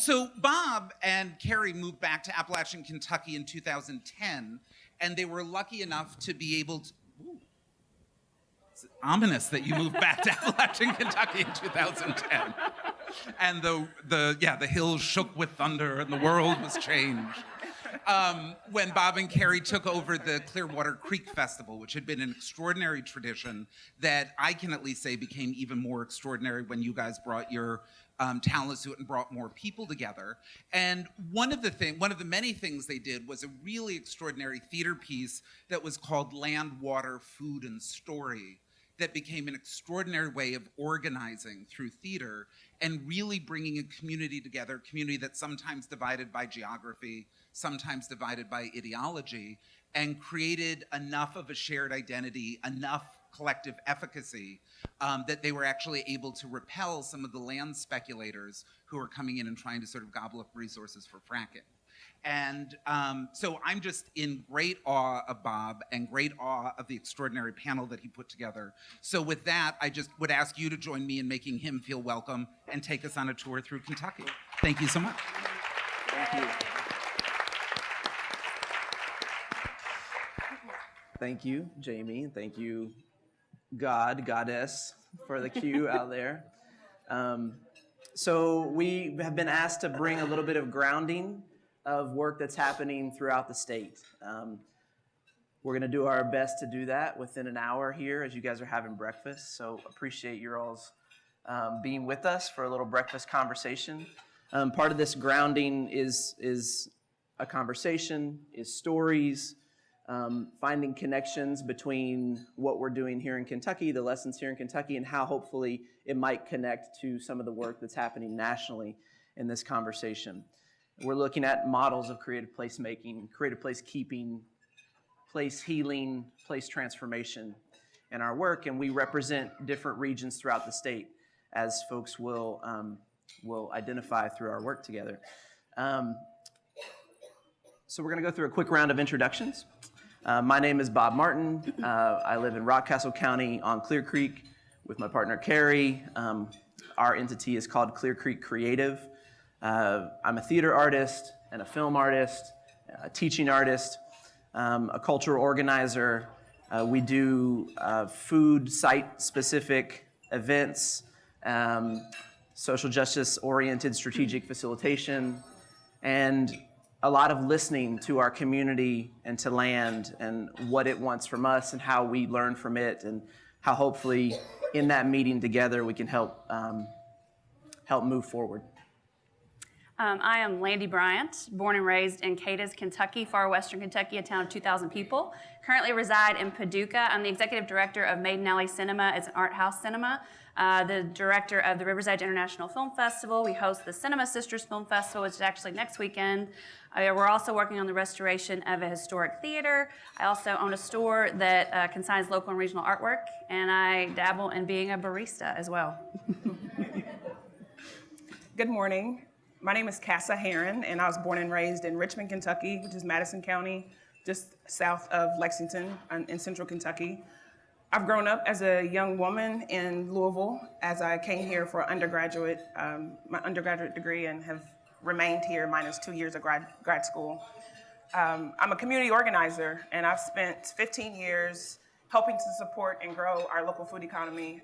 So Bob and Carrie moved back to Appalachian, Kentucky in 2010, and they were lucky enough to be able to, it's ominous that you moved back to Appalachian, Kentucky in 2010. And the hills shook with thunder and the world was changed. When Bob and Carrie took over the Clearwater Creek Festival, which had been an extraordinary tradition that I can at least say became even more extraordinary when you guys brought your talents to it and brought more people together. And one of the many things they did was a really extraordinary theater piece that was called Land, Water, Food, and Story, that became an extraordinary way of organizing through theater and really bringing a community together, a community that's sometimes divided by geography, sometimes divided by ideology, and created enough of a shared identity, enough collective efficacy that they were actually able to repel some of the land speculators who were coming in and trying to sort of gobble up resources for fracking. And so I'm just in great awe of Bob and great awe of the extraordinary panel that he put together. So with that, I just would ask you to join me in making him feel welcome and take us on a tour through Kentucky. Thank you so much. Thank you. Thank you, Jamie. Thank you, Goddess, for the cue out there. So we have been asked to bring a little bit of grounding of work that's happening throughout the state. We're going to do our best to do that within an hour here as you guys are having breakfast. So appreciate your all's being with us for a little breakfast conversation. Part of this grounding is a conversation, is stories, finding connections between what we're doing here in Kentucky, the lessons here in Kentucky, and how hopefully it might connect to some of the work that's happening nationally in this conversation. We're looking at models of creative placemaking, creative place keeping, place healing, place transformation in our work, and we represent different regions throughout the state, as folks will identify through our work together. So we're going to go through a quick round of introductions. My name is Bob Martin. I live in Rockcastle County on Clear Creek with my partner Carrie. Our entity is called Clear Creek Creative. I'm a theater artist and a film artist, a teaching artist, a cultural organizer. We do food site-specific events, social justice-oriented strategic facilitation, and a lot of listening to our community and to land and what it wants from us and how we learn from it and how hopefully in that meeting together we can help move forward. I am Landee Bryant, born and raised in Cadiz, Kentucky, far western Kentucky, a town of 2,000 people. Currently reside in Paducah. I'm the executive director of Maiden Alley Cinema. It's an art house cinema. The director of the River's Edge International Film Festival. We host the Cinema Sisters Film Festival, which is actually next weekend. We're also working on the restoration of a historic theater. I also own a store that consigns local and regional artwork, and I dabble in being a barista as well. Good morning. My name is Cassia Herron, and I was born and raised in Richmond, Kentucky, which is Madison County, just south of Lexington in central Kentucky. I've grown up as a young woman in Louisville as I came here for my undergraduate degree and have remained here minus 2 years of grad school. I'm a community organizer, and I've spent 15 years helping to support and grow our local food economy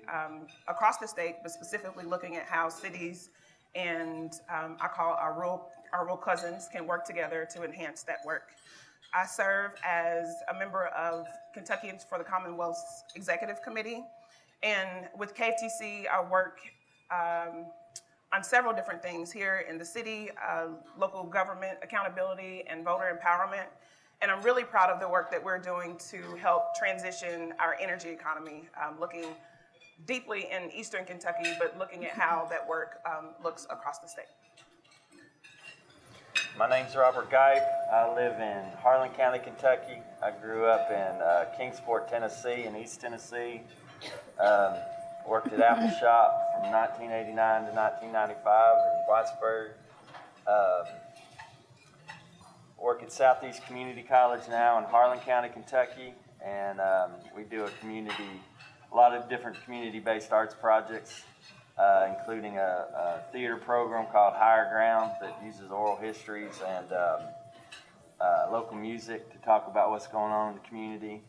across the state, but specifically looking at how cities and I call our rural cousins can work together to enhance that work. I serve as a member of Kentuckians for the Commonwealth's Executive Committee, and with KFTC, I work on several different things here in the city, local government accountability and voter empowerment, and I'm really proud of the work that we're doing to help transition our energy economy, looking deeply in Eastern Kentucky, but looking at how that work looks across the state. My name's Robert Gipe. I live in Harlan County, Kentucky. I grew up in Kingsport, Tennessee, and East Tennessee. Worked at Apple Shop from 1989 to 1995 in Whitesburg. Work at Southeast Community College now in Harlan County, Kentucky, and we do a lot of different community-based arts projects. including a theater program called Higher Ground that uses oral histories and local music to talk about what's going on in the community.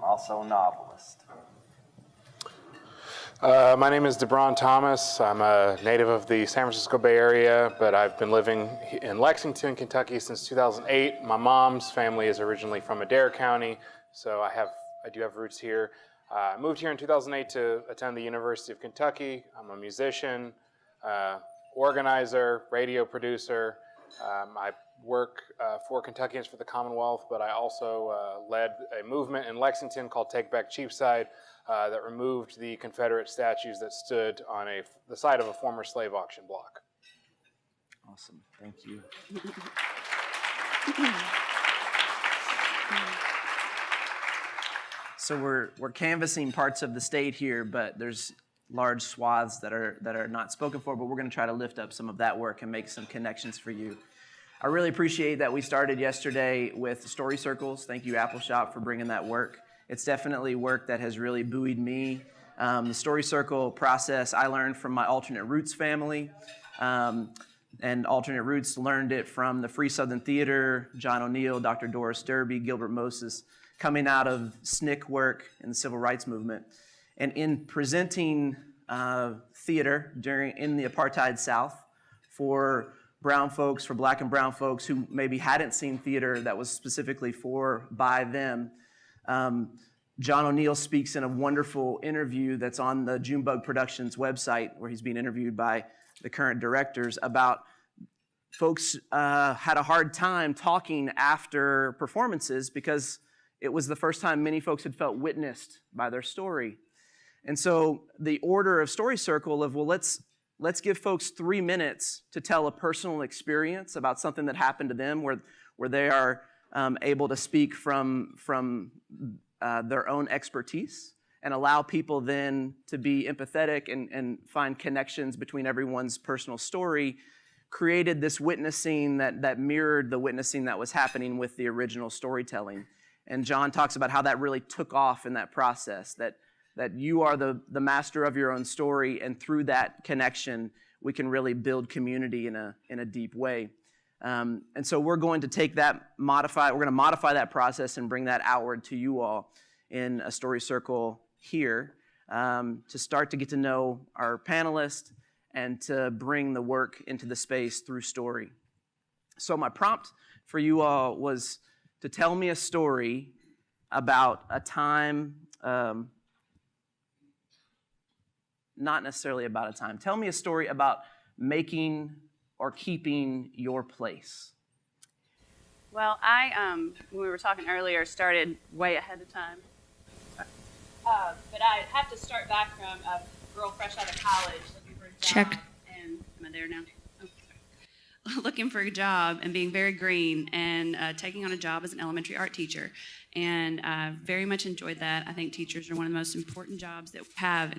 Also a novelist. My name is DeBraun Thomas. I'm a native of the San Francisco Bay Area, but I've been living in Lexington, Kentucky since 2008. My mom's family is originally from Adair County, so I do have roots here. I moved here in 2008 to attend the University of Kentucky. I'm a musician, organizer, radio producer. I work for Kentuckians for the Commonwealth, but I also led a movement in Lexington called Take Back Cheapside that removed the Confederate statues that stood on the site of a former slave auction block. Awesome. Thank you. So we're canvassing parts of the state here, but there's large swaths that are not spoken for, but we're going to try to lift up some of that work and make some connections for you. I really appreciate that we started yesterday with story circles. Thank you, Apple Shop, for bringing that work. It's definitely work that has really buoyed me. The story circle process I learned from my Alternate Roots family, and Alternate Roots learned it from the Free Southern Theater, John O'Neill, Dr. Doris Derby, Gilbert Moses, coming out of SNCC work in the Civil Rights Movement. And in presenting theater in the apartheid South for brown folks, for black and brown folks who maybe hadn't seen theater that was specifically by them, John O'Neill speaks in a wonderful interview that's on the Junebug Productions website, where he's being interviewed by the current directors about folks had a hard time talking after performances because it was the first time many folks had felt witnessed by their story. And so the order of Story Circle of, well, let's give folks 3 minutes to tell a personal experience about something that happened to them where they are able to speak from their own expertise and allow people then to be empathetic and find connections between everyone's personal story, created this witnessing that mirrored the witnessing that was happening with the original storytelling. And John talks about how that really took off in that process, that you are the master of your own story, and through that connection, we can really build community in a deep way. And so we're going to take that, we're going to modify that process and bring that outward to you all in a story circle here to start to get to know our panelists and to bring the work into the space through story. So my prompt for you all was to tell me a story about a time, not necessarily about a time. Tell me a story about making or keeping your place. Well, I, when we were talking earlier, started way ahead of time. But I have to start back from a girl fresh out of college looking for a job. Check. And am I there now? Oh, sorry. Looking for a job and being very green and taking on a job as an elementary art teacher. And I very much enjoyed that. I think teachers are one of the most important jobs that we have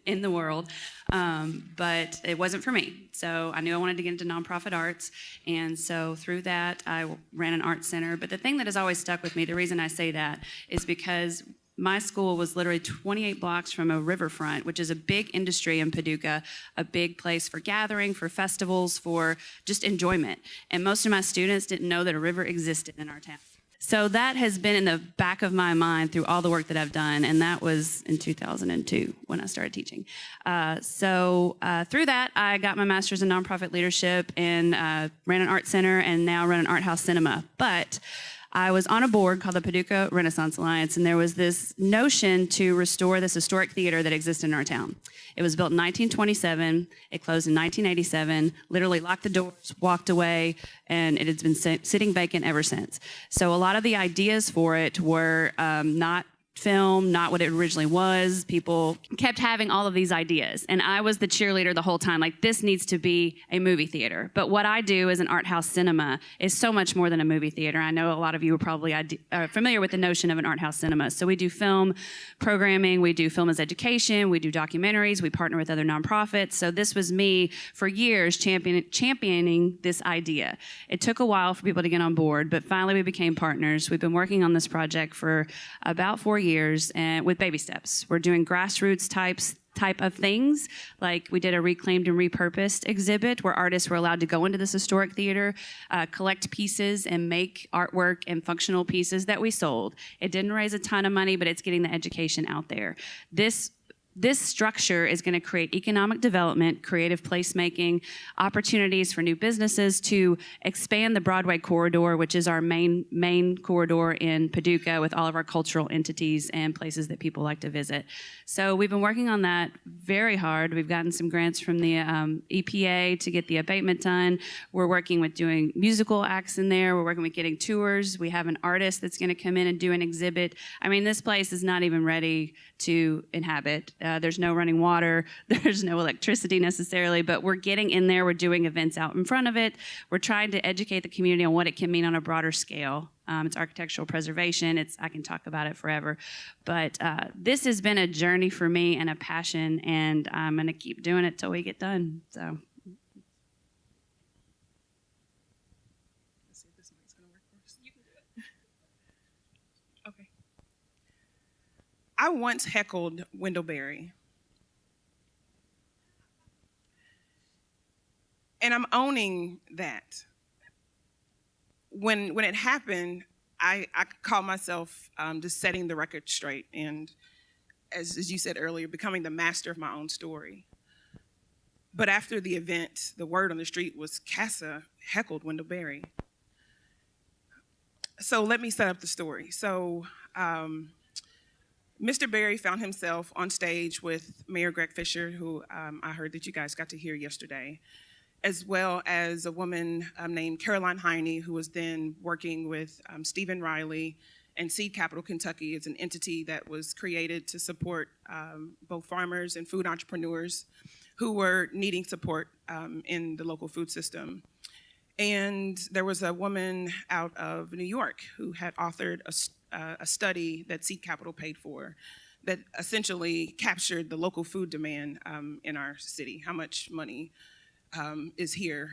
in the world, but it wasn't for me. So I knew I wanted to get into nonprofit arts, and so through that, I ran an art center. But the thing that has always stuck with me, the reason I say that, is because my school was literally 28 blocks from a riverfront, which is a big industry in Paducah, a big place for gathering, for festivals, for just enjoyment. And most of my students didn't know that a river existed in our town. So that has been in the back of my mind through all the work that I've done, and that was in 2002 when I started teaching. So through that, I got my master's in nonprofit leadership and ran an art center and now run an art house cinema. But I was on a board called the Paducah Renaissance Alliance, and there was this notion to restore this historic theater that existed in our town. It was built in 1927. It closed in 1987, literally locked the doors, walked away, and it has been sitting vacant ever since. So a lot of the ideas for it were not film, not what it originally was. People kept having all of these ideas, and I was the cheerleader the whole time, like, this needs to be a movie theater. But what I do as an art house cinema is so much more than a movie theater. I know a lot of you are probably familiar with the notion of an art house cinema. So we do film programming, we do film as education, we do documentaries, we partner with other nonprofits. So this was me for years championing this idea. It took a while for people to get on board, but finally we became partners. We've been working on this project for about 4 years, and with baby steps. We're doing grassroots type of things. Like we did a reclaimed and repurposed exhibit where artists were allowed to go into this historic theater, collect pieces and make artwork and functional pieces that we sold. It didn't raise a ton of money, but it's getting the education out there. This structure is going to create economic development, creative placemaking, opportunities for new businesses to expand the Broadway corridor, which is our main corridor in Paducah with all of our cultural entities and places that people like to visit. So we've been working on that very hard. We've gotten some grants from the EPA to get the abatement done. We're working with doing musical acts in there. We're working with getting tours. We have an artist that's going to come in and do an exhibit. I mean, this place is not even ready to inhabit. There's no running water. There's no electricity necessarily, but we're getting in there. We're doing events out in front of it. We're trying to educate the community on what it can mean on a broader scale. It's architectural preservation. I can talk about it forever. But this has been a journey for me and a passion, and I'm going to keep doing it till we get done. So. Let's see if this mic's going to work first. You can do it. Okay. I once heckled Wendellberry. And I'm owning that. When it happened, I called myself just setting the record straight and, as you said earlier, becoming the master of my own story. But after the event, the word on the street was Cassia heckled Wendellberry. So let me set up the story. So Mr. Berry found himself on stage with Mayor Greg Fisher, who I heard that you guys got to hear yesterday, as well as a woman named Caroline Heine, who was then working with Stephen Riley and Seed Capital Kentucky. It's an entity that was created to support both farmers and food entrepreneurs who were needing support in the local food system. And there was a woman out of New York who had authored a study that Seed Capital paid for that essentially captured the local food demand in our city, how much money is here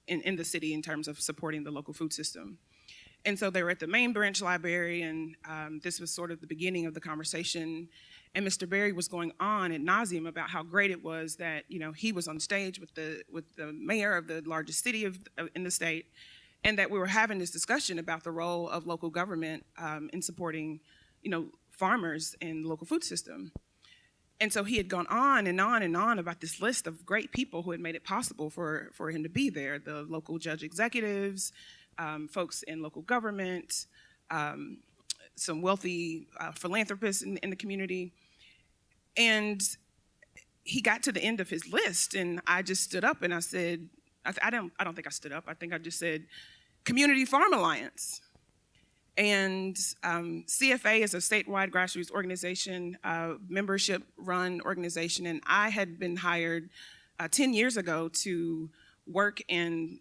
in the city in terms of supporting the local food system. And so they were at the main branch library, and this was sort of the beginning of the conversation. And Mr. Berry was going on ad nauseum about how great it was that he was on stage with the mayor of the largest city in the state, and that we were having this discussion about the role of local government in supporting farmers in the local food system. And so he had gone on and on and on about this list of great people who had made it possible for him to be there, the local judge executives, folks in local government, some wealthy philanthropists in the community. And he got to the end of his list, and I just stood up and I said, I don't think I stood up. I think I just said, Community Farm Alliance. And CFA is a statewide grassroots organization, membership-run organization, and I had been hired 10 years ago to work in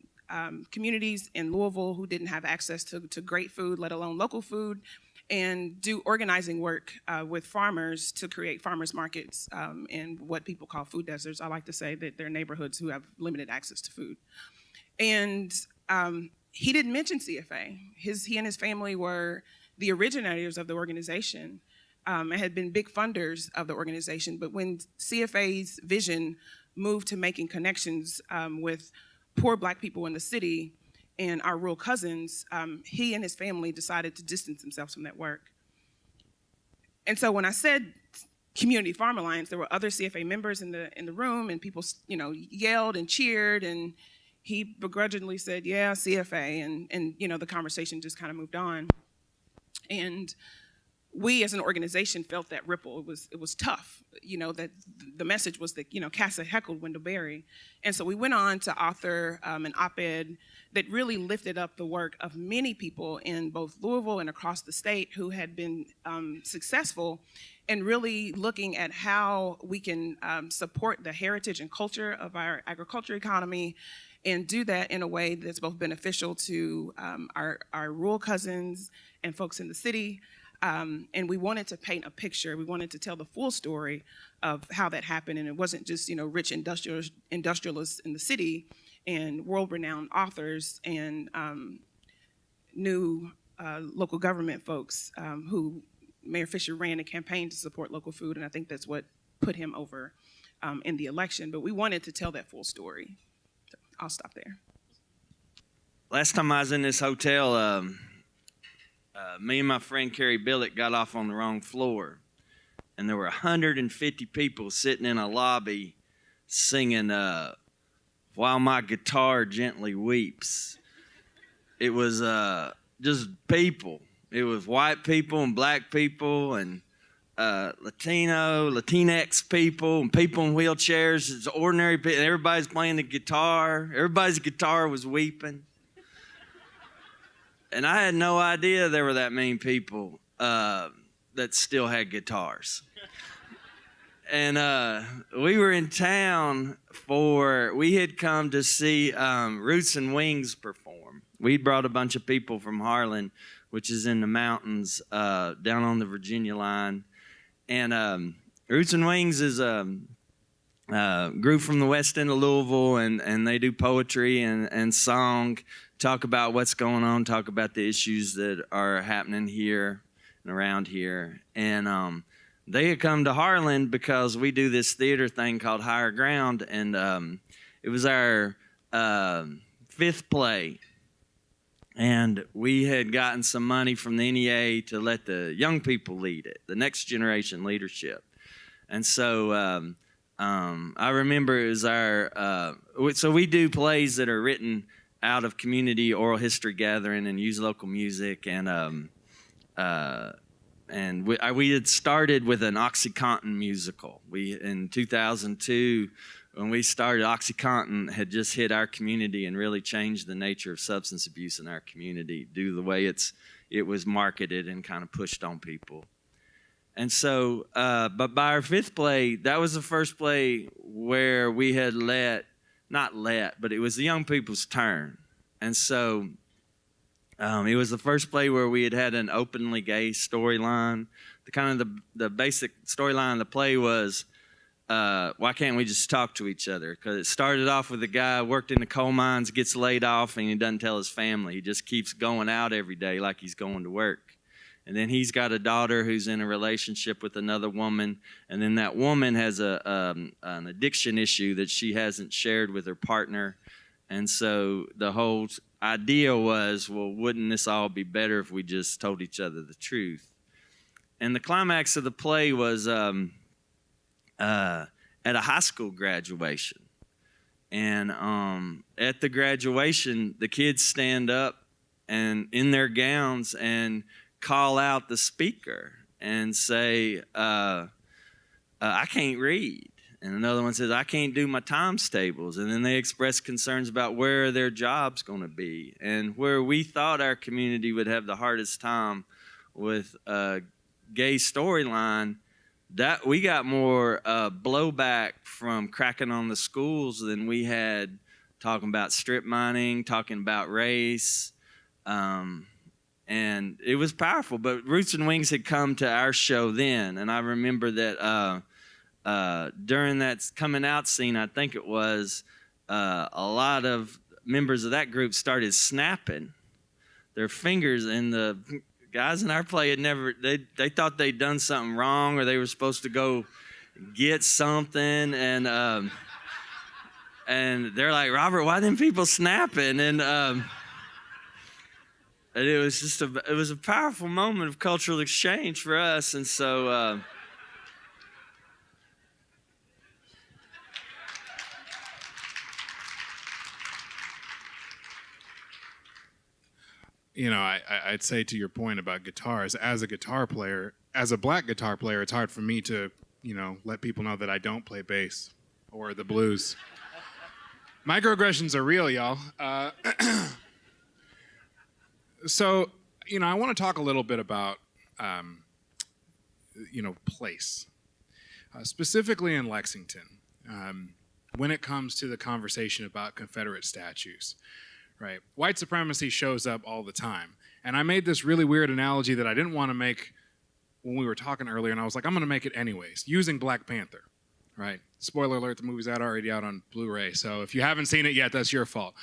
communities in Louisville who didn't have access to great food, let alone local food, and do organizing work with farmers to create farmers markets in what people call food deserts. I like to say that they're neighborhoods who have limited access to food. And he didn't mention CFA. He and his family were the originators of the organization and had been big funders of the organization. But when CFA's vision moved to making connections with poor Black people in the city and our rural cousins, he and his family decided to distance themselves from that work. And so when I said Community Farm Alliance, there were other CFA members in the room, and people yelled and cheered, and he begrudgingly said, yeah, CFA, and the conversation just kind of moved on. And we as an organization felt that ripple. It was tough, that the message was that, Cassia heckled Wendellberry. And so we went on to author an op-ed that really lifted up the work of many people in both Louisville and across the state who had been successful in really looking at how we can support the heritage and culture of our agriculture economy and do that in a way that's both beneficial to our rural cousins and folks in the city. And we wanted to paint a picture. We wanted to tell the full story of how that happened. And it wasn't just, rich industrialists in the city and world-renowned authors and new local government folks who Mayor Fisher ran a campaign to support local food. And I think that's what put him over in the election. But we wanted to tell that full story. So I'll stop there. Last time I was in this hotel, me and my friend Carrie Billett got off on the wrong floor. And there were 150 people sitting in a lobby singing While My Guitar Gently Weeps. It was just people. It was white people and black people and Latinx people and people in wheelchairs. It's ordinary people. Everybody's playing the guitar. Everybody's guitar was weeping. And I had no idea there were that many people that still had guitars. And we were in town we had come to see Roots and Wings perform. We brought a bunch of people from Harlan, which is in the mountains down on the Virginia line. And Roots and Wings is a group from the west end of Louisville, and they do poetry and song, talk about what's going on, talk about the issues that are happening here and around here. And they had come to Harlan because we do this theater thing called Higher Ground, and it was our fifth play. And we had gotten some money from the NEA to let the young people lead it, the next generation leadership. And so I remember it was so we do plays that are written out of community oral history gathering and use local music. And we had started with an OxyContin musical. In 2002, when we started, OxyContin had just hit our community and really changed the nature of substance abuse in our community due to the way it was marketed and kind of pushed on people. And so, but by our fifth play, that was the first play where we had but it was the young people's turn. And so it was the first play where we had an openly gay storyline. The basic storyline of the play was, why can't we just talk to each other? Because it started off with a guy who worked in the coal mines, gets laid off, and he doesn't tell his family. He just keeps going out every day like he's going to work. And then he's got a daughter who's in a relationship with another woman, and then that woman has an addiction issue that she hasn't shared with her partner. And so the whole idea was, well, wouldn't this all be better if we just told each other the truth? And the climax of the play was at a high school graduation. And at the graduation, the kids stand up and in their gowns and call out the speaker and say, I can't read. And another one says, I can't do my times tables. And then they express concerns about where their job's going to be. And where we thought our community would have the hardest time with a gay storyline, that we got more blowback from cracking on the schools than we had talking about strip mining, talking about race. And it was powerful. But Roots and Wings had come to our show then. And I remember that during that coming out scene, I think it was, a lot of members of that group started snapping their fingers, and the guys in our play had never, they thought they'd done something wrong, or they were supposed to go get something, and they're like, Robert, why didn't people snapping? And it was just it was a powerful moment of cultural exchange for us. And so you know, I'd say to your point about guitars, as a black guitar player, it's hard for me to, you know, let people know that I don't play bass or the blues. Microaggressions are real, y'all. So, you know, I want to talk a little bit about, you know, place, specifically in Lexington, when it comes to the conversation about Confederate statues. Right. White supremacy shows up all the time. And I made this really weird analogy that I didn't want to make when we were talking earlier, and I was like, I'm going to make it anyways, using Black Panther. Right. Spoiler alert, the movie's already out on Blu-ray. So if you haven't seen it yet, that's your fault.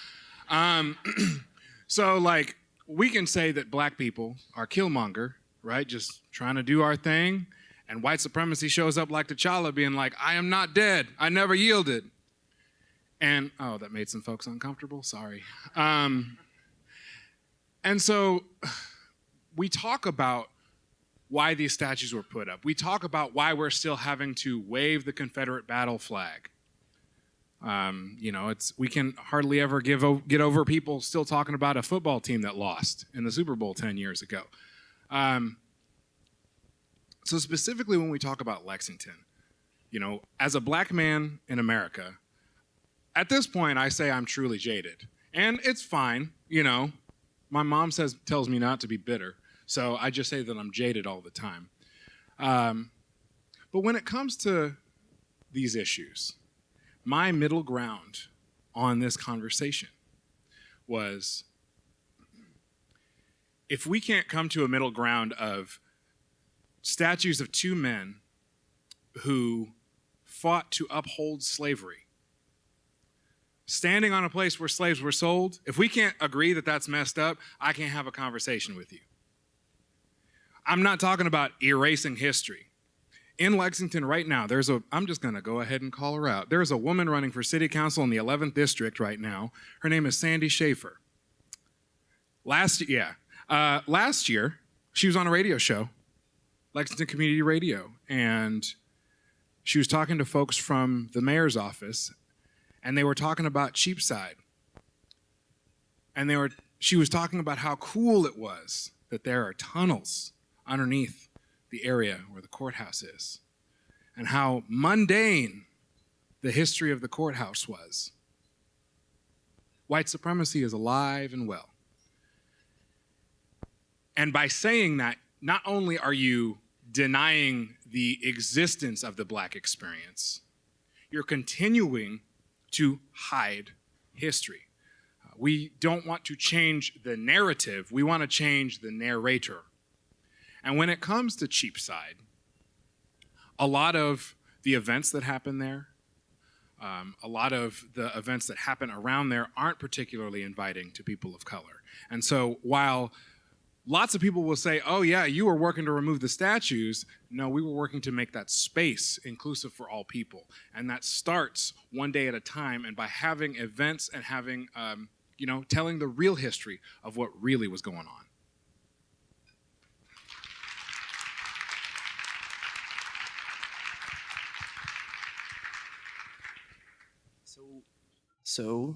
So, like, we can say that black people are Killmonger, right? Just trying to do our thing. And white supremacy shows up like T'Challa being like, I am not dead. I never yielded. And, oh, that made some folks uncomfortable. Sorry. And so we talk about why these statues were put up. We talk about why we're still having to wave the Confederate battle flag. We can hardly ever get over people still talking about a football team that lost in the Super Bowl 10 years ago. So specifically when we talk about Lexington, as a black man in America, at this point I say I'm truly jaded. And it's fine, My mom tells me not to be bitter, so I just say that I'm jaded all the time. But when it comes to these issues, my middle ground on this conversation was, if we can't come to a middle ground of statues of two men who fought to uphold slavery, standing on a place where slaves were sold, if we can't agree that that's messed up, I can't have a conversation with you. I'm not talking about erasing history. In Lexington right now, I'm just gonna go ahead and call her out. There's a woman running for city council in the 11th district right now. Her name is Sandy Schaefer. Last year, she was on a radio show, Lexington Community Radio, and she was talking to folks from the mayor's office, and they were talking about Cheapside. And she was talking about how cool it was that there are tunnels underneath the area where the courthouse is, and how mundane the history of the courthouse was. White supremacy is alive and well. And by saying that, not only are you denying the existence of the black experience, you're continuing to hide history. We don't want to change the narrative, we want to change the narrator. And when it comes to Cheapside, a lot of the events that happen there, a lot of the events that happen around there aren't particularly inviting to people of color. And so while lots of people will say, oh yeah, you were working to remove the statues, no, we were working to make that space inclusive for all people. And that starts one day at a time, and by having events and having, telling the real history of what really was going on. So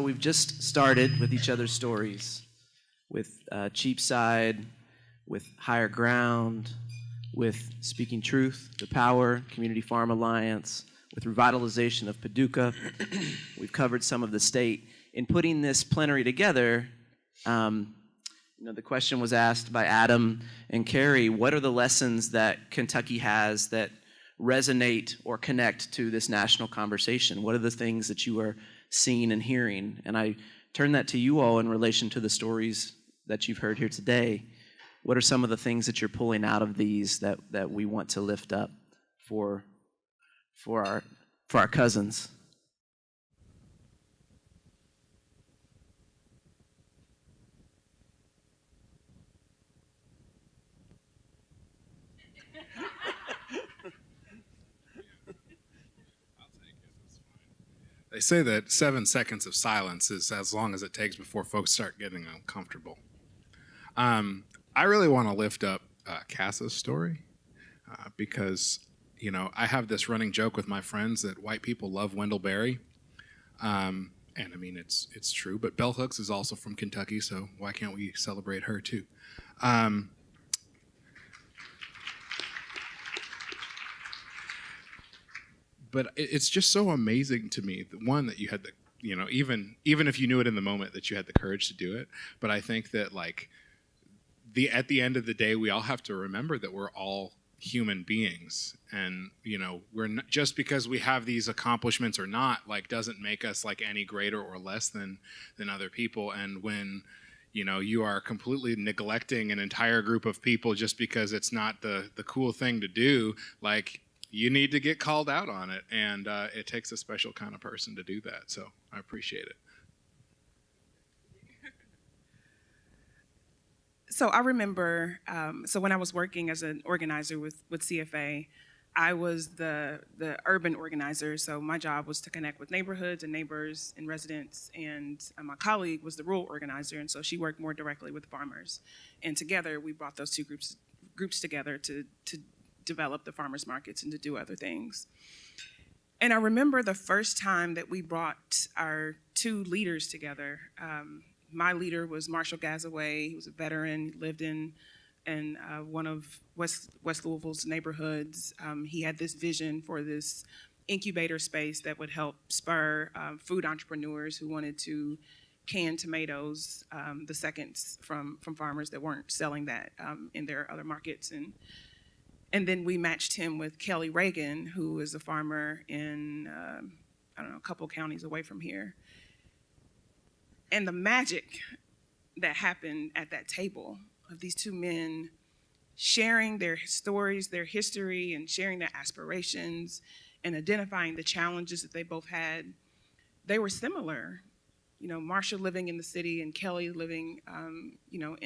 we've just started with each other's stories, with Cheapside, with Higher Ground, with Speaking Truth, The Power, Community Farm Alliance, with revitalization of Paducah. We've covered some of the state. In putting this plenary together, the question was asked by Adam and Carrie, what are the lessons that Kentucky has that resonate or connect to this national conversation? What are the things that you are seeing and hearing? And I turn that to you all in relation to the stories that you've heard here today. What are some of the things that you're pulling out of these that we want to lift up for our cousins? They say that 7 seconds of silence is as long as it takes before folks start getting uncomfortable. I really want to lift up Cassia's story because, I have this running joke with my friends that white people love Wendell Berry. And I mean, it's true, but Bell Hooks is also from Kentucky, so why can't we celebrate her too? But it's just so amazing to me, one, that you had the, even if you knew it in the moment, that you had the courage to do it. But I think that at the end of the day, we all have to remember that we're all human beings, and we're not, just because we have these accomplishments or not, doesn't make us any greater or less than other people. And when you are completely neglecting an entire group of people just because it's not the cool thing to do, you need to get called out on it, and it takes a special kind of person to do that, so I appreciate it. So I remember, so when I was working as an organizer with CFA, I was the urban organizer. So my job was to connect with neighborhoods and neighbors and residents, and my colleague was the rural organizer, and so she worked more directly with farmers. And together, we brought those two groups together to develop the farmers markets and to do other things. And I remember the first time that we brought our two leaders together. My leader was Marshall Gazaway. He was a veteran, lived in one of West Louisville's neighborhoods. He had this vision for this incubator space that would help spur food entrepreneurs who wanted to can tomatoes, the seconds from farmers that weren't selling that in their other markets. And then we matched him with Kelly Reagan, who is a farmer in, I don't know, a couple counties away from here. And the magic that happened at that table of these two men sharing their stories, their history, and sharing their aspirations, and identifying the challenges that they both had, they were similar. You know, Marsha living in the city and Kelly living, you know,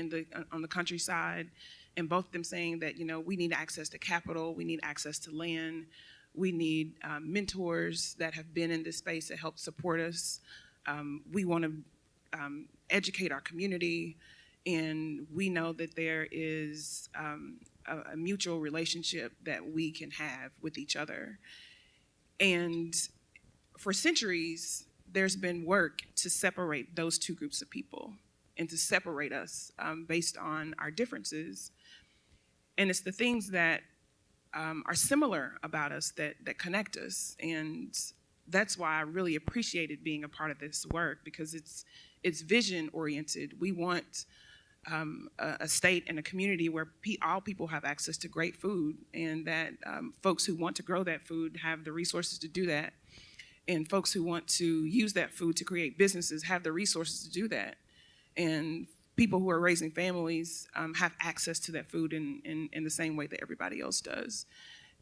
on the countryside, and both of them saying that, you know, we need access to capital, we need access to land, we need mentors that have been in this space to help support us. We want to educate our community, and we know that there is a mutual relationship that we can have with each other. And for centuries, there's been work to separate those two groups of people and to separate us based on our differences. And it's the things that are similar about us that connect us. And that's why I really appreciated being a part of this work, because it's vision oriented. We want a state and a community where all people have access to great food, and that folks who want to grow that food have the resources to do that, and folks who want to use that food to create businesses have the resources to do that, and people who are raising families have access to that food in the same way that everybody else does.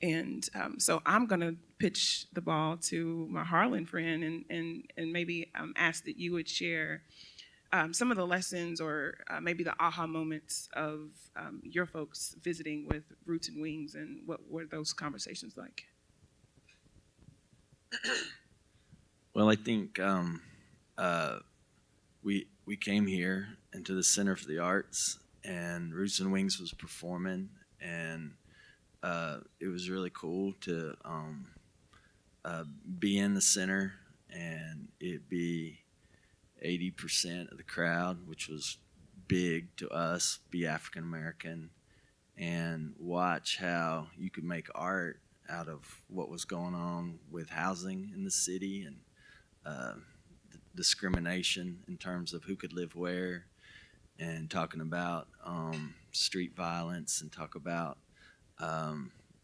And so I'm gonna pitch the ball to my Harlan friend and maybe ask that you would share some of the lessons or maybe the aha moments of your folks visiting with Roots and Wings, and what were those conversations like? Well, I think we came here into the Center for the Arts, and Roots and Wings was performing, and it was really cool to be in the center and it be 80% of the crowd, which was big to us, be African American, and watch how you could make art out of what was going on with housing in the city and discrimination in terms of who could live where, and talking about street violence, and talk about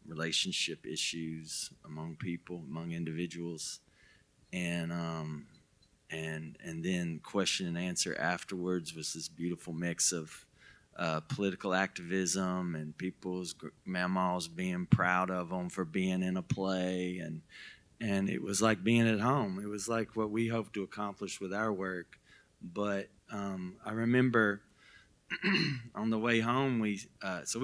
relationship issues among people, among individuals, and then question and answer afterwards was this beautiful mix of political activism and people's mamas being proud of them for being in a play, and it was like being at home. It was like what we hope to accomplish with our work. But I remember on the way home, we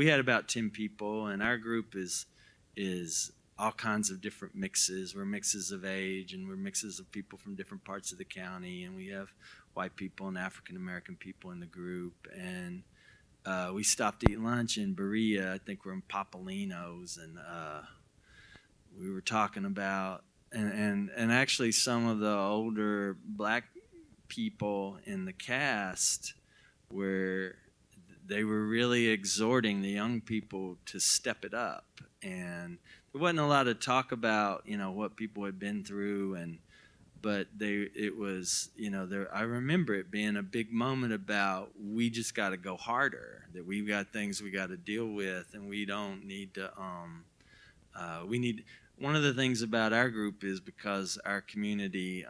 had about 10 people, and our group is all kinds of different mixes. We're mixes of age, and we're mixes of people from different parts of the county, and we have white people and African American people in the group. And we stopped to eat lunch in Berea. I think we're in Papolino's, and we were talking about, and actually some of the older black people in the cast where they were really exhorting the young people to step it up. And there wasn't a lot of talk about, you know, what people had been through, but it was, you know, I remember it being a big moment about, we just got to go harder, that we've got things we got to deal with, and we don't need to, one of the things about our group is, because our community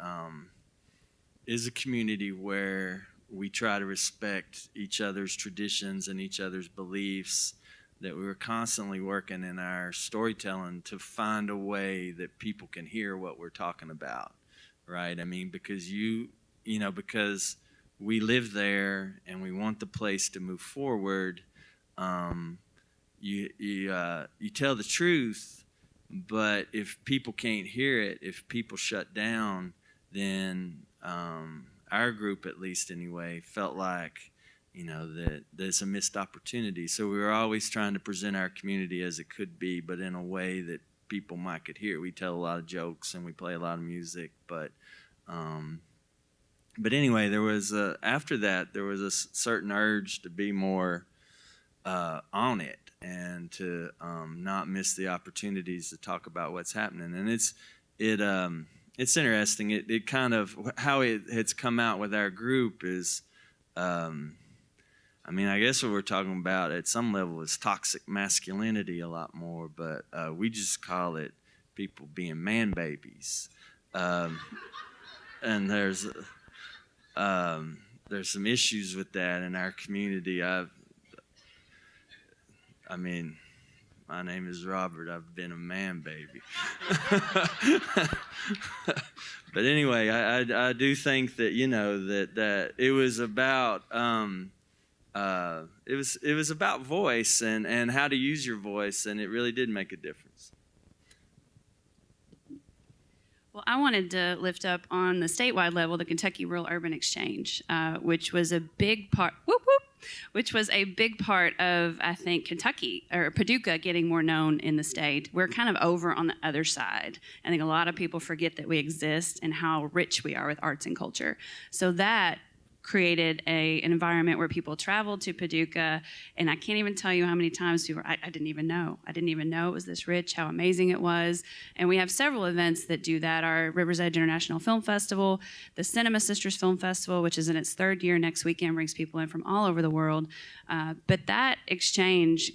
is a community where we try to respect each other's traditions and each other's beliefs, that we were constantly working in our storytelling to find a way that people can hear what we're talking about, right? I mean, because because we live there and we want the place to move forward, you tell the truth, but if people can't hear it, if people shut down, then our group, at least anyway, felt like, that there's a missed opportunity. So we were always trying to present our community as it could be, but in a way that people might could hear. We tell a lot of jokes and we play a lot of music, but anyway, there was after that there was a certain urge to be more on it and to not miss the opportunities to talk about what's happening. And it's interesting. It kind of how it has come out with our group is. I guess what we're talking about at some level is toxic masculinity a lot more, but we just call it people being man babies. And there's some issues with that in our community. My name is Robert. I've been a man baby. But anyway, I do think that that it was about it was about voice and how to use your voice, and it really did make a difference. Well, I wanted to lift up on the statewide level the Kentucky Rural Urban Exchange, which was a big part. Which was a big part of, I think, Kentucky or Paducah getting more known in the state. We're kind of over on the other side. I think a lot of people forget that we exist and how rich we are with arts and culture. So that created an environment where people traveled to Paducah, and I can't even tell you how many times people, I didn't even know. I didn't even know it was this rich, how amazing it was. And we have several events that do that. Our Rivers Edge International Film Festival, the Cinema Sisters Film Festival, which is in its third year next weekend, brings people in from all over the world. But that exchange,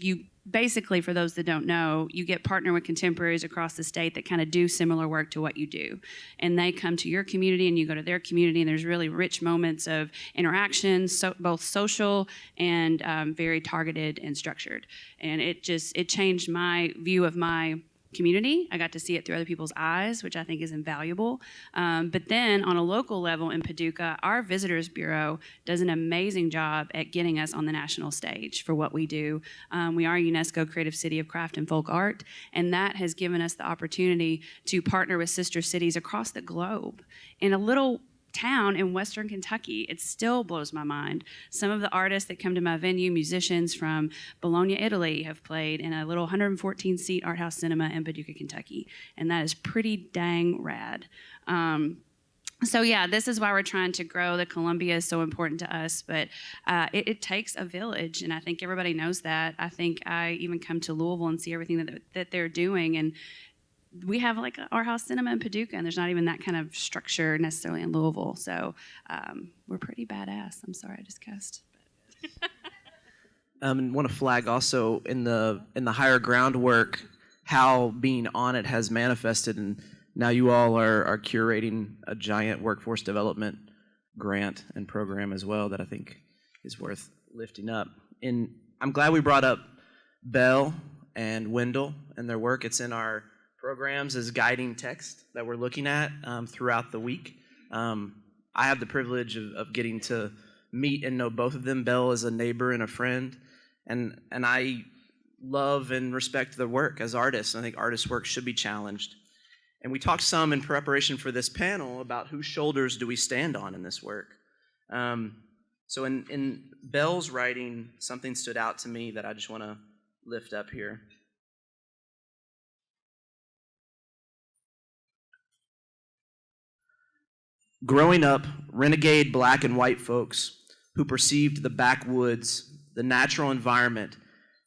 basically, for those that don't know, you get partnered with contemporaries across the state that kind of do similar work to what you do. And they come to your community and you go to their community, and there's really rich moments of interaction, both social and very targeted and structured. And it changed my view of my community. I got to see it through other people's eyes, which I think is invaluable. But then on a local level in Paducah, our Visitors Bureau does an amazing job at getting us on the national stage for what we do. We are a UNESCO Creative City of Craft and Folk Art, and that has given us the opportunity to partner with sister cities across the globe. In a little town in Western Kentucky, it still blows my mind. Some of the artists that come to my venue, musicians from Bologna, Italy, have played in a little 114-seat art house cinema in Paducah, Kentucky, and that is pretty dang rad. So yeah, this is why we're trying to grow. The Columbia is so important to us, but it takes a village, and I think everybody knows that. I think I even come to Louisville and see everything that they're doing, and we have like an art house cinema in Paducah, and there's not even that kind of structure necessarily in Louisville. So we're pretty badass. I'm sorry, I just cussed. And want to flag also in the higher groundwork how being on it has manifested, and now you all are curating a giant workforce development grant and program as well that I think is worth lifting up. And I'm glad we brought up Bell and Wendell and their work. It's in our programs as guiding text that we're looking at throughout the week. I have the privilege of getting to meet and know both of them. Belle is a neighbor and a friend, and I love and respect their work as artists. I think artists' work should be challenged. And we talked some in preparation for this panel about whose shoulders do we stand on in this work. So in Belle's writing, something stood out to me that I just want to lift up here. Growing up, renegade black and white folks who perceived the backwoods, the natural environment,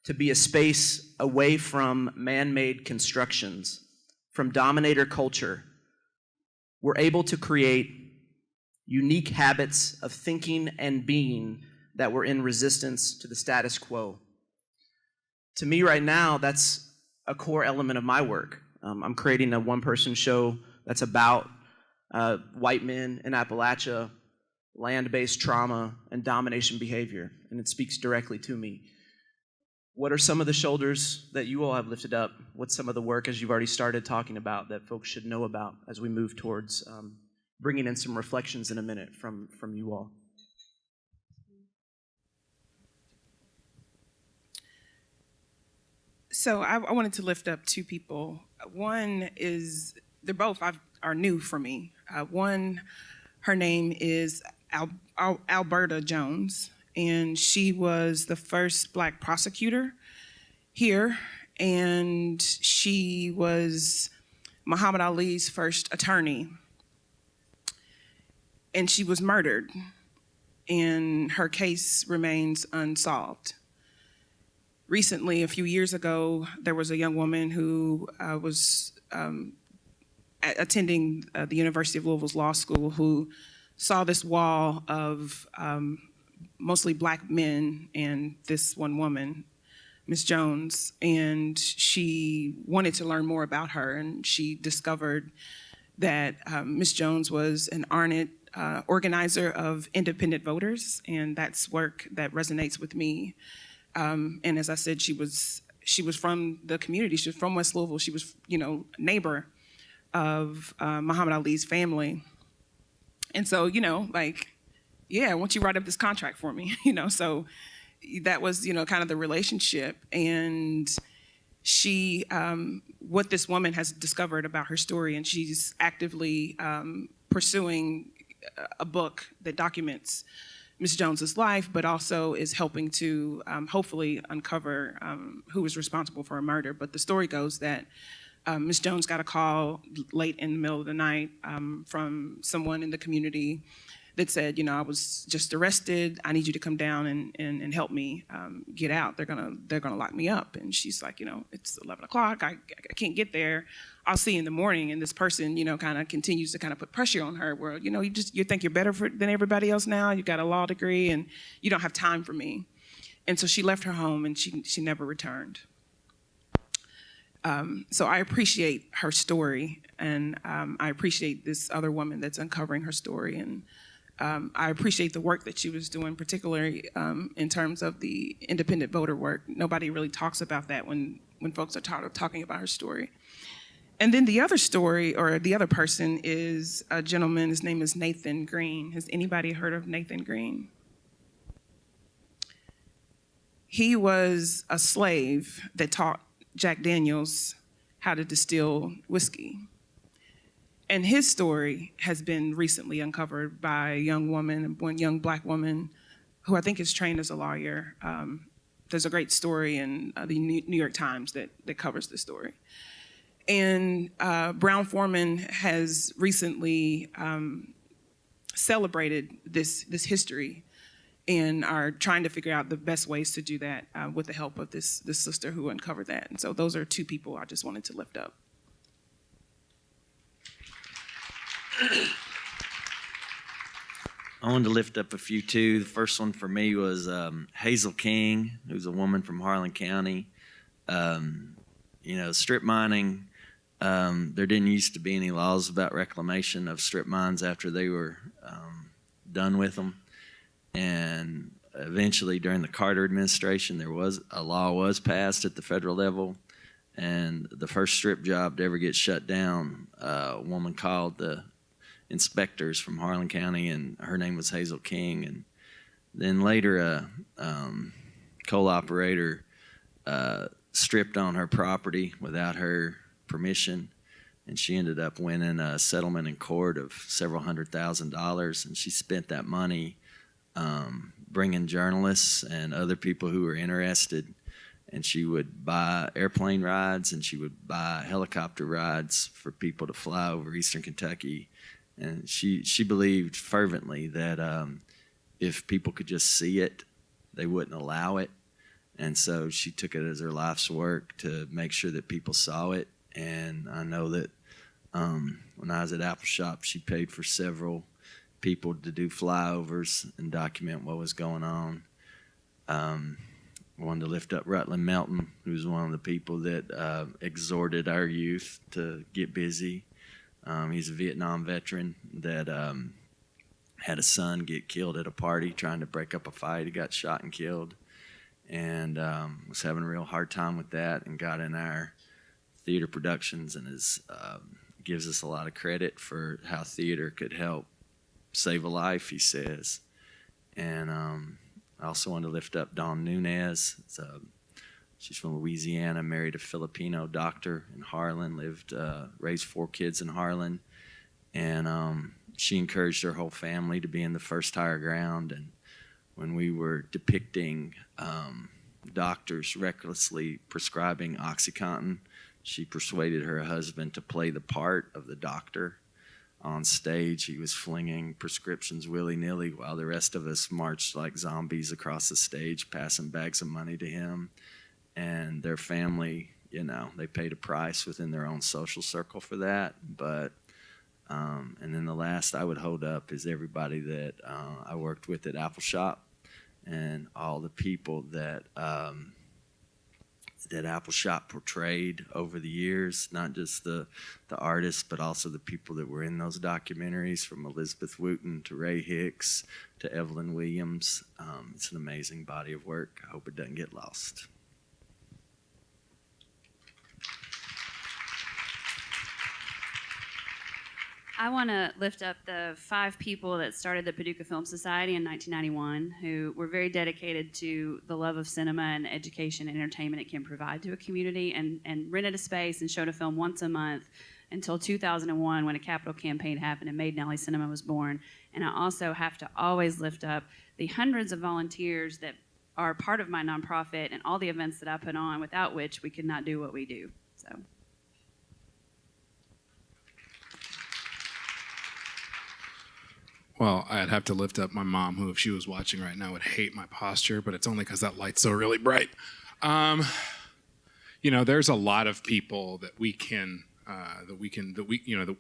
to be a space away from man-made constructions, from dominator culture, were able to create unique habits of thinking and being that were in resistance to the status quo. To me right now, that's a core element of my work. I'm creating a one-person show that's about white men in Appalachia, land-based trauma, and domination behavior, and it speaks directly to me. What are some of the shoulders that you all have lifted up? What's some of the work, as you've already started talking about, that folks should know about as we move towards bringing in some reflections in a minute from you all? So I wanted to lift up two people. One is, they're both are new for me. One, her name is Alberta Jones, and she was the first Black prosecutor here, and she was Muhammad Ali's first attorney. And she was murdered, and her case remains unsolved. Recently, a few years ago, there was a young woman who was attending the University of Louisville's law school who saw this wall of mostly Black men and this one woman, Ms. Jones, and she wanted to learn more about her, and she discovered that Ms. Jones was an ardent organizer of independent voters, and that's work that resonates with me. And as I said, she was from the community. She was from West Louisville. She was, neighbor of Muhammad Ali's family. And so, yeah, why don't you write up this contract for me? So that was, kind of the relationship. And she, what this woman has discovered about her story, and she's actively pursuing a book that documents Ms. Jones's life, but also is helping to hopefully uncover who was responsible for her murder. But the story goes that Ms. Jones got a call late in the middle of the night from someone in the community that said, I was just arrested. I need you to come down and help me get out. They're gonna lock me up. And she's like, it's 11 o'clock. I can't get there. I'll see you in the morning. And this person, kind of continues to kind of put pressure on her where, you think you're better than everybody else now. You got a law degree and you don't have time for me. And so she left her home and she never returned. So I appreciate her story, and I appreciate this other woman that's uncovering her story. And I appreciate the work that she was doing, particularly in terms of the independent voter work. Nobody really talks about that when folks are talking about her story. And then the other story, or the other person, is a gentleman. His name is Nathan Green. Has anybody heard of Nathan Green? He was a slave that taught Jack Daniels how to distill whiskey. And his story has been recently uncovered by a young woman, one young Black woman, who I think is trained as a lawyer. There's a great story in the New York Times that covers this story. And Brown-Forman has recently celebrated this history and are trying to figure out the best ways to do that with the help of this sister who uncovered that. And so those are two people I just wanted to lift up. I wanted to lift up a few too. The first one for me was Hazel King, who's a woman from Harlan County. Strip mining, there didn't used to be any laws about reclamation of strip mines after they were done with them. And eventually during the Carter administration, a law was passed at the federal level. And the first strip job to ever get shut down, a woman called the inspectors from Harlan County, and her name was Hazel King. And then later a coal operator stripped on her property without her permission, and she ended up winning a settlement in court of several $100,000, and she spent that money bringing journalists and other people who were interested, and she would buy airplane rides and she would buy helicopter rides for people to fly over eastern Kentucky. And she believed fervently that if people could just see it, they wouldn't allow it. And so she took it as her life's work to make sure that people saw it. And I know that when I was at Apple Shop, she paid for several people to do flyovers and document what was going on. I wanted to lift up Rutland Melton, who's one of the people that exhorted our youth to get busy. He's a Vietnam veteran that had a son get killed at a party trying to break up a fight. He got shot and killed, and was having a real hard time with that, and got in our theater productions, and gives us a lot of credit for how theater could help save a life, he says. And I also want to lift up Dawn Nunez. She's from Louisiana, married a Filipino doctor in Harlan, raised 4 kids in Harlan. And she encouraged her whole family to be in the first higher ground. And when we were depicting doctors recklessly prescribing OxyContin, she persuaded her husband to play the part of the doctor on stage. He was flinging prescriptions willy-nilly while the rest of us marched like zombies across the stage, passing bags of money to him. And their family, you know, they paid a price within their own social circle for that. But and then the last I would hold up is everybody that I worked with at Apple Shop, and all the people that that Apple Shop portrayed over the years, not just the artists, but also the people that were in those documentaries, from Elizabeth Wooten to Ray Hicks to Evelyn Williams. It's an amazing body of work. I hope it doesn't get lost. I want to lift up the 5 people that started the Paducah Film Society in 1991, who were very dedicated to the love of cinema and the education and entertainment it can provide to a community, and rented a space and showed a film once a month until 2001, when a capital campaign happened and Maiden Alley Cinema was born. And I also have to always lift up the hundreds of volunteers that are part of my nonprofit and all the events that I put on, without which we could not do what we do. So. Well, I'd have to lift up my mom, who, if she was watching right now, would hate my posture, but it's only because that light's so really bright. You know, there's a lot of people that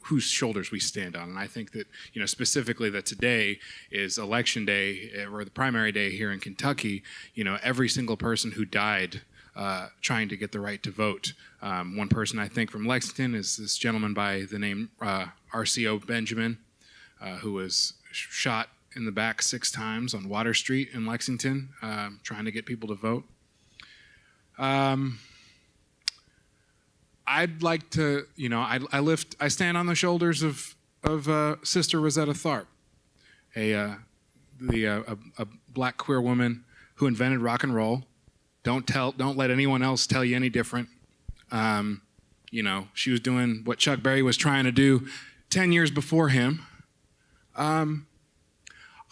whose shoulders we stand on, and I think that, you know, specifically that today is election day, or the primary day here in Kentucky. You know, every single person who died trying to get the right to vote. One person I think from Lexington is this gentleman by the name RCO Benjamin, who was shot in the back 6 times on Water Street in Lexington, trying to get people to vote. I'd like to, you know, I stand on the shoulders of Sister Rosetta Tharpe, a black queer woman who invented rock and roll. Don't let anyone else tell you any different. You know, she was doing what Chuck Berry was trying to do 10 years before him.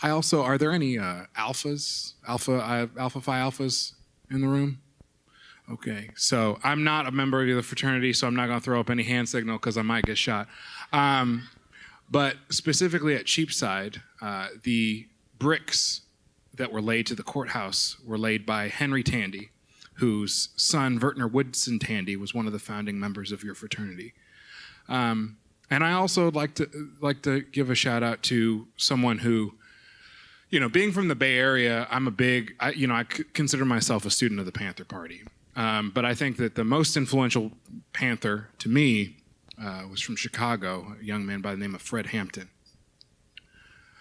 I also, are there any Alpha Phi Alphas in the room? Okay, so I'm not a member of the fraternity, so I'm not gonna throw up any hand signal because I might get shot. But specifically at Cheapside, the bricks that were laid to the courthouse were laid by Henry Tandy, whose son, Vertner Woodson Tandy, was one of the founding members of your fraternity. And I also like to give a shout out to someone who, you know, being from the Bay Area, I consider myself a student of the Panther Party. But I think that the most influential Panther to me was from Chicago, a young man by the name of Fred Hampton,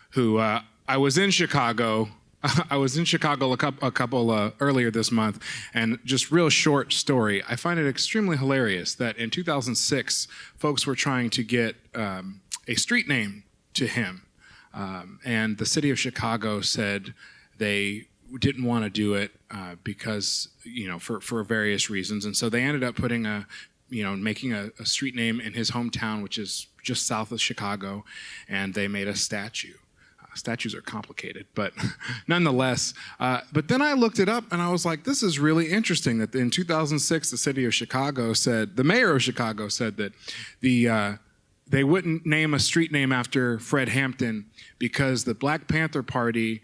who I was in Chicago a couple earlier this month, and just real short story. I find it extremely hilarious that in 2006, folks were trying to get a street name to him, and the city of Chicago said they didn't want to do it because, you know, for various reasons, and so they ended up making a street name in his hometown, which is just south of Chicago, and they made a statue. Statues are complicated, but nonetheless. But then I looked it up, and I was like, this is really interesting that in 2006, the mayor of Chicago said that they wouldn't name a street name after Fred Hampton because the Black Panther Party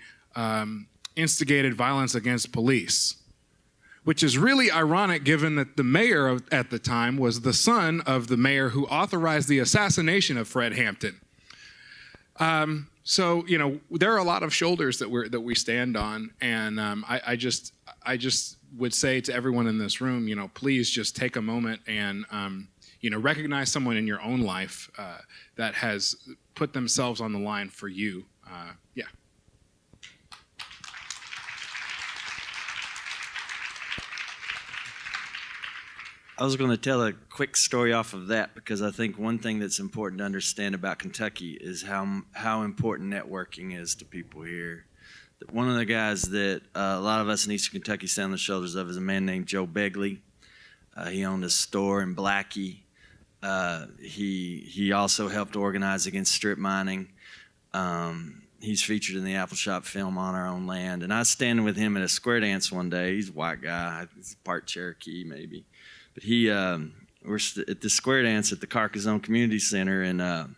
instigated violence against police, which is really ironic given that the mayor at the time was the son of the mayor who authorized the assassination of Fred Hampton. So, you know, there are a lot of shoulders that we stand on, and I just would say to everyone in this room, you know, please just take a moment and you know, recognize someone in your own life that has put themselves on the line for you. Yeah. I was going to tell a quick story off of that, because I think one thing that's important to understand about Kentucky is how important networking is to people here. One of the guys that a lot of us in Eastern Kentucky stand on the shoulders of is a man named Joe Begley. He owned a store in Blackie. He also helped organize against strip mining. He's featured in the Apple Shop film On Our Own Land. And I was standing with him at a square dance one day. He's a white guy. He's part Cherokee maybe. But we're at the square dance at the Carcassonne Community Center, and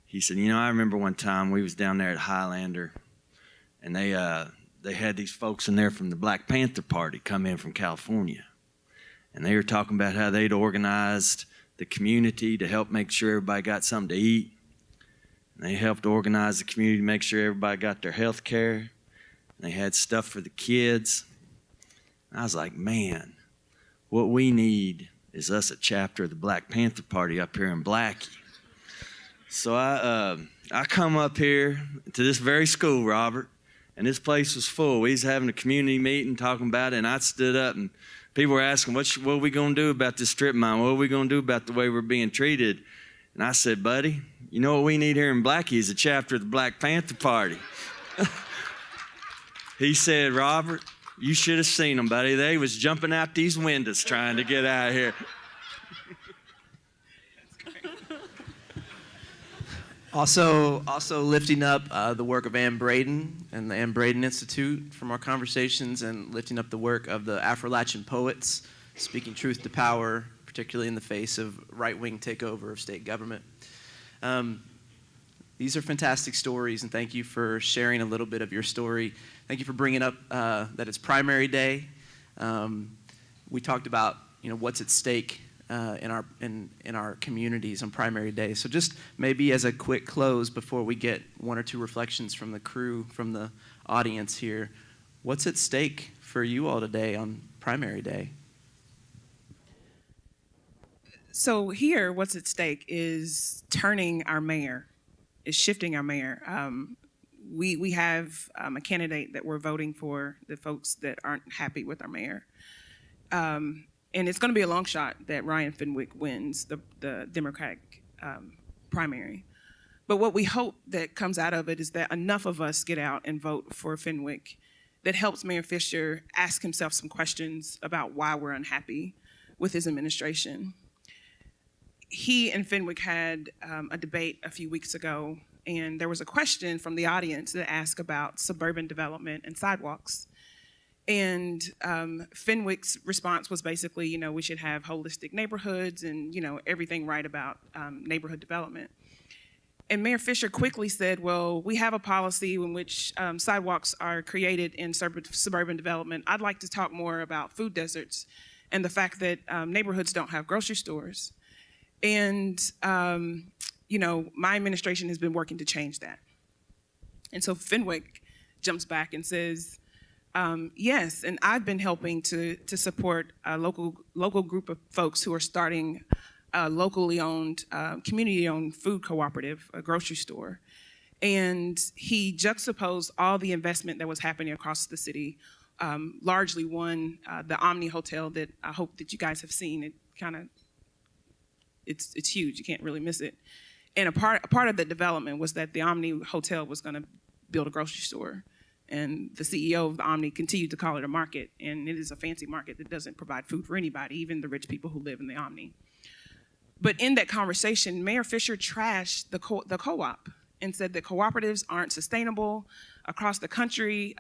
he said, you know, I remember one time we was down there at Highlander, and they had these folks in there from the Black Panther Party come in from California. And they were talking about how they'd organized the community to help make sure everybody got something to eat. And they helped organize the community to make sure everybody got their health care. And they had stuff for the kids. And I was like, man, what we need is us a chapter of the Black Panther Party up here in Blackie. So I come up here to this very school, Robert, and this place was full. We was having a community meeting talking about it, and I stood up, and people were asking, what are we going to do about this strip mine? What are we going to do about the way we're being treated? And I said, buddy, you know what we need here in Blackie is a chapter of the Black Panther Party. He said, Robert, you should have seen them, buddy. They was jumping out these windows trying to get out of here. Also lifting up the work of Ann Braden and the Ann Braden Institute from our conversations, and lifting up the work of the Appalachian poets, speaking truth to power, particularly in the face of right-wing takeover of state government. These are fantastic stories, and thank you for sharing a little bit of your story. Thank you for bringing up that it's primary day. We talked about what's at stake in our communities on primary day. So just maybe as a quick close before we get one or two reflections from the crew, from the audience here, what's at stake for you all today on primary day? So here, what's at stake is turning our mayor, is shifting our mayor. We have a candidate that we're voting for, the folks that aren't happy with our mayor. And it's going to be a long shot that Ryan Fenwick wins the Democratic primary. But what we hope that comes out of it is that enough of us get out and vote for Fenwick that helps Mayor Fisher ask himself some questions about why we're unhappy with his administration. He and Fenwick had a debate a few weeks ago, and there was a question from the audience that asked about suburban development and sidewalks. And Fenwick's response was basically, we should have holistic neighborhoods and, everything right about neighborhood development. And Mayor Fisher quickly said, well, we have a policy in which sidewalks are created in suburban development. I'd like to talk more about food deserts and the fact that neighborhoods don't have grocery stores. And, my administration has been working to change that. And so Fenwick jumps back and says, yes, and I've been helping to support a local group of folks who are starting a locally owned, community-owned food cooperative, a grocery store. And he juxtaposed all the investment that was happening across the city, largely the Omni Hotel that I hope that you guys have seen. It's huge, you can't really miss it. And a part of the development was that the Omni Hotel was gonna build a grocery store. And the CEO of the Omni continued to call it a market, and it is a fancy market that doesn't provide food for anybody, even the rich people who live in the Omni. But in that conversation, Mayor Fisher trashed the co-op and said that cooperatives aren't sustainable across the country.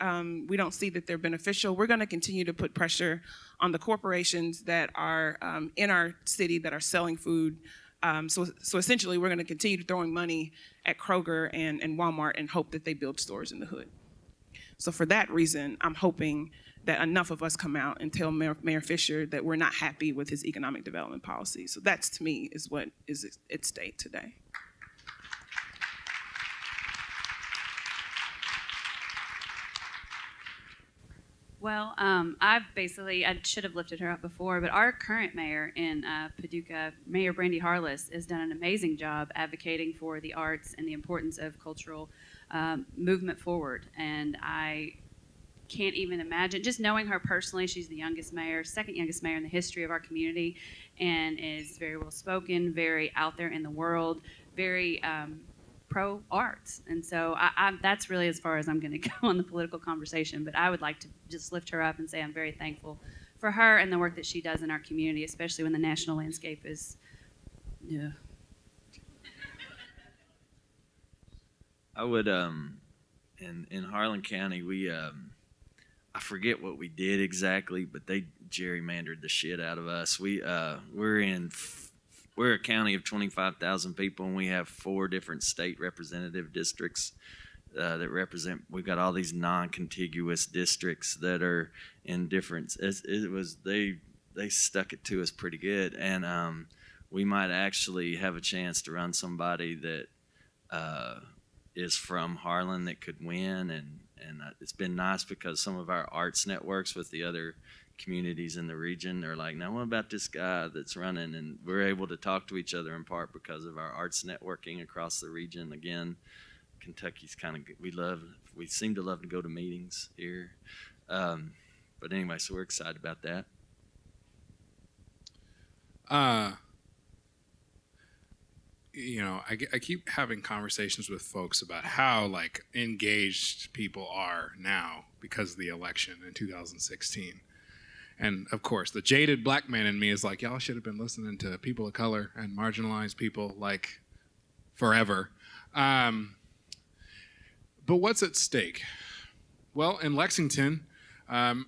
We don't see that they're beneficial. We're gonna continue to put pressure on the corporations that are in our city that are selling food. So essentially, we're gonna continue throwing money at Kroger and Walmart and hope that they build stores in the hood. So for that reason, I'm hoping that enough of us come out and tell Mayor Fisher that we're not happy with his economic development policy. So that's, to me, is what is at stake today. Well, I should have lifted her up before, but our current mayor in Paducah, Mayor Brandy Harless, has done an amazing job advocating for the arts and the importance of cultural movement forward. And I can't even imagine, just knowing her personally, she's the youngest mayor, second youngest mayor in the history of our community, and is very well spoken, very out there in the world, very pro arts. And so that's really as far as I'm going to go on the political conversation. But I would like to just lift her up and say I'm very thankful for her and the work that she does in our community, especially when the national landscape is, yeah. I would in Harlan County we I forget what we did exactly, but they gerrymandered the shit out of us. We're a county of 25,000 people, and we have 4 different state representative districts that represent. We've got all these non-contiguous districts that are in different. They stuck it to us pretty good, and we might actually have a chance to run somebody that is from Harlan that could win, and it's been nice because some of our arts networks with the other communities in the region are like, now what about this guy that's running? And we're able to talk to each other in part because of our arts networking across the region. Again, Kentucky's kind of, we seem to love to go to meetings here. But anyway, so we're excited about that. You know, I keep having conversations with folks about how like engaged people are now because of the election in 2016. And of course, the jaded black man in me is like, y'all should have been listening to people of color and marginalized people like forever. But what's at stake? Well, in Lexington, I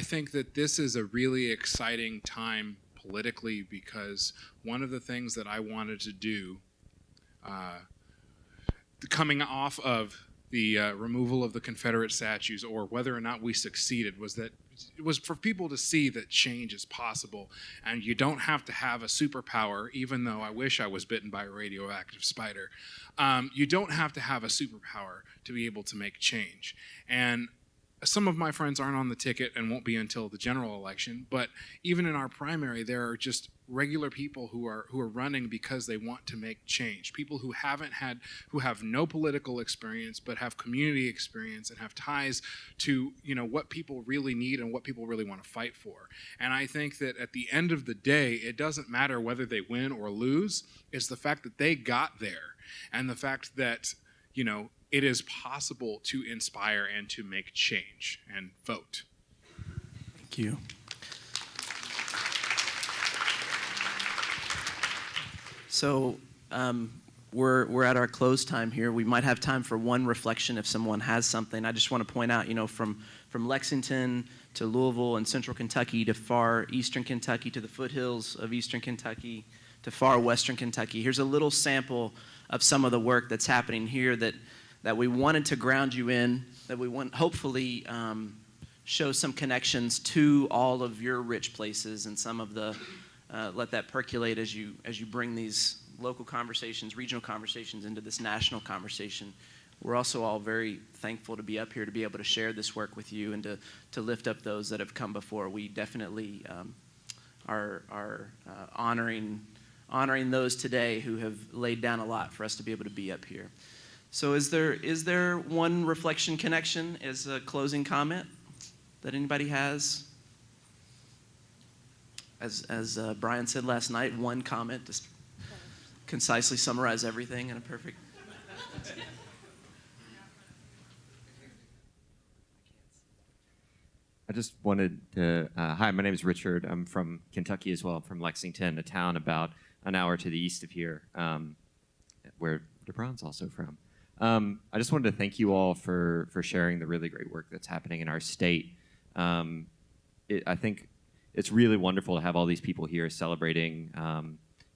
think that this is a really exciting time politically because one of the things that I wanted to do coming off of the removal of the Confederate statues, or whether or not we succeeded, was that it was for people to see that change is possible and you don't have to have a superpower, even though I wish I was bitten by a radioactive spider. You don't have to have a superpower to be able to make change. And some of my friends aren't on the ticket and won't be until the general election, but even in our primary, there are just regular people who are running because they want to make change. People who have no political experience, but have community experience and have ties to, you know, what people really need and what people really want to fight for. And I think that at the end of the day, it doesn't matter whether they win or lose. It's the fact that they got there and the fact that, you know, it is possible to inspire and to make change and vote. Thank you. So we're at our close time here. We might have time for one reflection if someone has something. I just want to point out, you know, from Lexington to Louisville and Central Kentucky to far Eastern Kentucky to the foothills of Eastern Kentucky to far Western Kentucky. Here's a little sample of some of the work that's happening here that we wanted to ground you in, that we want hopefully show some connections to all of your rich places and some of the let that percolate as you bring these local conversations, regional conversations into this national conversation. We're also all very thankful to be up here to be able to share this work with you and to lift up those that have come before. We definitely are honoring those today who have laid down a lot for us to be able to be up here. So is there one reflection connection as a closing comment that anybody has? As Brian said last night, one comment, just concisely summarize everything in a perfect. I just wanted to, hi, my name is Richard. I'm from Kentucky as well. I'm from Lexington, a town about an hour to the east of here, where DeBraun's also from. I just wanted to thank you all for sharing the really great work that's happening in our state. I think it's really wonderful to have all these people here celebrating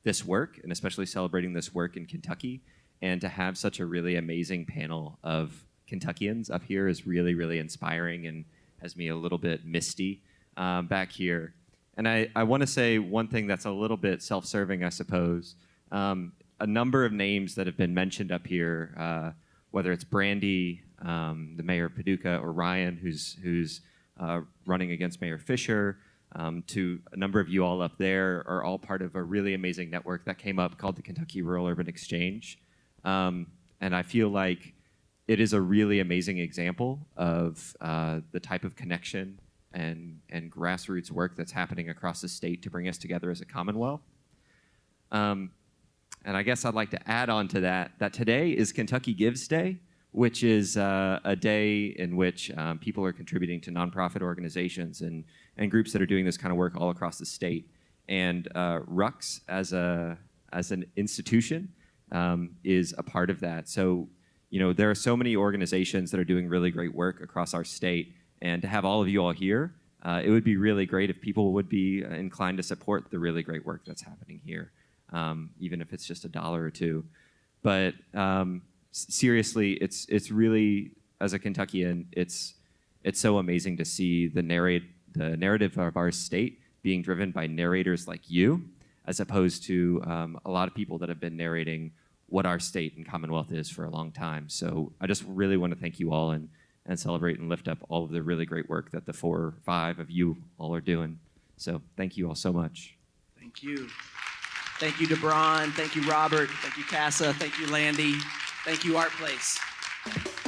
this work, and especially celebrating this work in Kentucky, and to have such a really amazing panel of Kentuckians up here is really, really inspiring and has me a little bit misty back here. And I want to say one thing that's a little bit self-serving, I suppose. A number of names that have been mentioned up here, whether it's Brandy, the mayor of Paducah, or Ryan, who's running against Mayor Fisher, to a number of you all up there, are all part of a really amazing network that came up called the Kentucky Rural Urban Exchange. And I feel like it is a really amazing example of the type of connection and grassroots work that's happening across the state to bring us together as a Commonwealth. And I guess I'd like to add on to that today is Kentucky Gives Day, which is a day in which people are contributing to nonprofit organizations and groups that are doing this kind of work all across the state. And RUX as an institution is a part of that. So, there are so many organizations that are doing really great work across our state. And to have all of you all here, it would be really great if people would be inclined to support the really great work that's happening here, even if it's just $1 or $2. But seriously, it's really, as a Kentuckian, it's so amazing to see the narrative of our state being driven by narrators like you, as opposed to a lot of people that have been narrating what our state and Commonwealth is for a long time. So I just really want to thank you all and celebrate and lift up all of the really great work that the 4 or 5 of you all are doing. So thank you all so much. Thank you. Thank you, DeBraun. Thank you, Robert. Thank you, Cassia. Thank you, Landee. Thank you, ArtPlace.